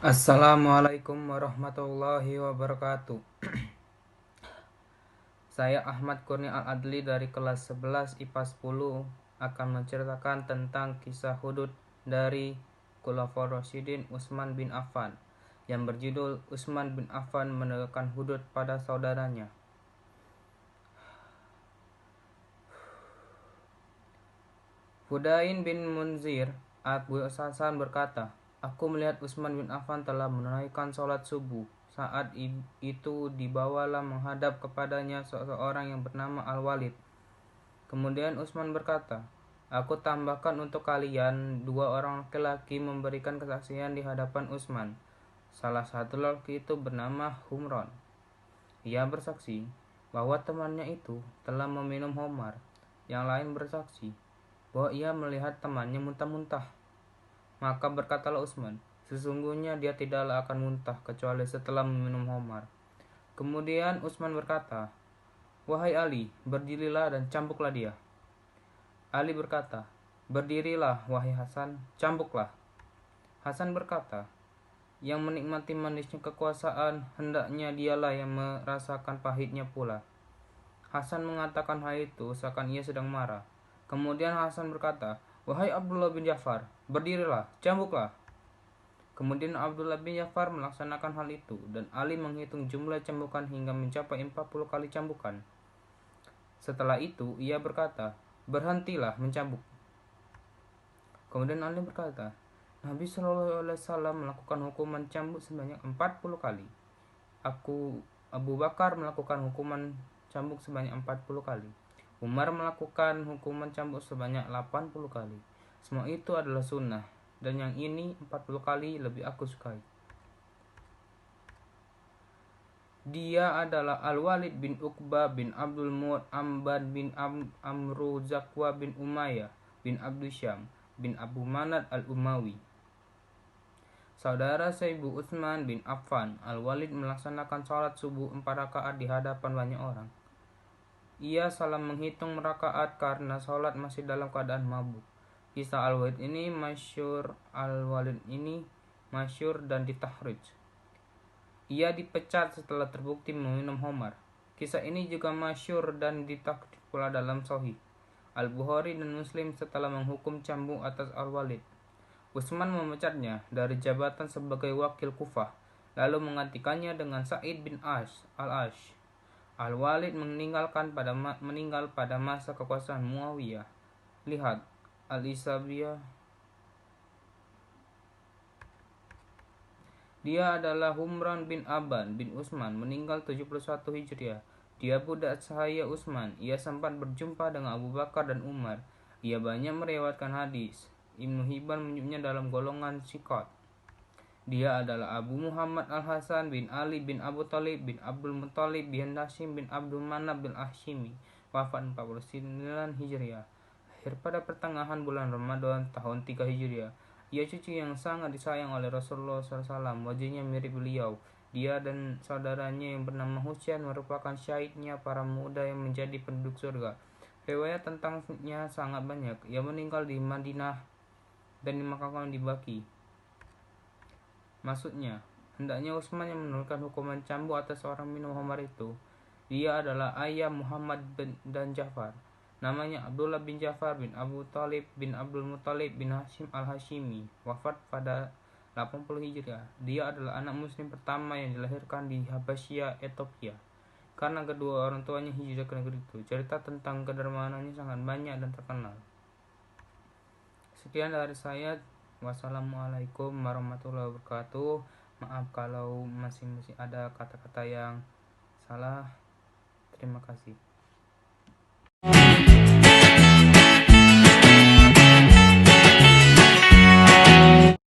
Assalamualaikum warahmatullahi wabarakatuh. Saya Ahmad Kurnia Al-Adli dari kelas 11 IPA 10 akan menceritakan tentang kisah hudud dari Khulafaur Rasyidin Utsman bin Affan yang berjudul Utsman bin Affan menegakkan hudud pada saudaranya. Fudain bin Munzir Abu Hasan berkata, "Aku melihat Utsman bin Affan telah menunaikan sholat subuh. Saat itu dibawalah menghadap kepadanya seseorang yang bernama Al-Walid. Kemudian Utsman berkata, aku tambahkan untuk kalian 2 orang laki-laki memberikan kesaksian di hadapan Utsman. Salah satu laki itu bernama Humron. Ia bersaksi bahwa temannya itu telah meminum homar. Yang lain bersaksi bahwa ia melihat temannya muntah-muntah. Maka berkatalah Utsman, sesungguhnya dia tidaklah akan muntah kecuali setelah meminum homar. Kemudian Utsman berkata, wahai Ali, berdirilah dan cambuklah dia. Ali berkata, berdirilah wahai Hasan, cambuklah. Hasan berkata, yang menikmati manisnya kekuasaan, hendaknya dialah yang merasakan pahitnya pula. Hasan mengatakan hal itu seakan ia sedang marah. Kemudian Hasan berkata, wahai Abdullah bin Ja'far, berdirilah, cambuklah. Kemudian Abdullah bin Ja'far melaksanakan hal itu, dan Ali menghitung jumlah cambukan hingga mencapai 40 kali cambukan. Setelah itu, ia berkata, berhentilah mencambuk. Kemudian Ali berkata, Nabi Shallallahu Alaihi Wasallam melakukan hukuman cambuk sebanyak 40 kali. Abu Bakar melakukan hukuman cambuk sebanyak 40 kali. Umar melakukan hukuman cambuk sebanyak 80 kali. Semua itu adalah sunnah, dan yang ini 40 kali lebih aku sukai. Dia adalah Al-Walid bin Uqbah bin Abdul Mut Amban bin Amru Zakwa bin Umayyah bin Abdul Syam bin Abu Manat al-Umawi. Saudara Saibu Utsman bin Affan, Al-Walid melaksanakan sholat subuh 4 rakaat di hadapan banyak orang. Ia salah menghitung rakaat karena sholat masih dalam keadaan mabuk. Kisah Al-Walid ini masyhur dan ditahrij. Ia dipecat setelah terbukti meminum homar. Kisah ini juga masyhur dan ditakrij pula dalam Sahih Al-Bukhari dan Muslim setelah menghukum cambuk atas Al-Walid. Utsman memecatnya dari jabatan sebagai wakil Kufah, lalu menggantikannya dengan Sa'id bin Al-Ash. Al-Walid meninggal pada masa kekuasaan Muawiyah. Lihat Al-Isabiyah. Dia adalah Humran bin Aban bin Utsman, meninggal 71 Hijriah. Dia budak sahaya Utsman. Ia sempat berjumpa dengan Abu Bakar dan Umar. Ia banyak meriwayatkan hadis. Ibnu Hibban menyebutnya dalam golongan Siqat. Dia adalah Abu Muhammad Al-Hasan bin Ali bin Abu Thalib bin Abdul Muthalib bin Hashim bin Abdul Manaf bin Hashimi, wafat 49 Hijriah. Lahir pada pertengahan bulan Ramadan tahun 3 Hijriah. Ia cucu yang sangat disayang oleh Rasulullah SAW. Wajahnya mirip beliau. Dia dan saudaranya yang bernama Husain merupakan syahidnya para muda yang menjadi penduduk surga. Riwayat tentangnya sangat banyak. Ia meninggal di Madinah dan dimakamkan di Baqi. Maksudnya, hendaknya Utsman yang menurunkan hukuman cambuk atas orang minum khamar itu. Dia adalah ayah Muhammad dan Ja'far. Namanya Abdullah bin Ja'far bin Abu Thalib bin Abdul Muthalib bin Hashim al-Hashimi, wafat pada 80 Hijriah. Dia adalah anak muslim pertama yang dilahirkan di Habasyia, Ethiopia. Karena kedua orang tuanya hijrah ke negeri itu. Cerita tentang kedermawanannya sangat banyak dan terkenal. Sekian dari saya. Wassalamualaikum warahmatullahi wabarakatuh. Maaf kalau masih ada kata-kata yang salah. Terima kasih.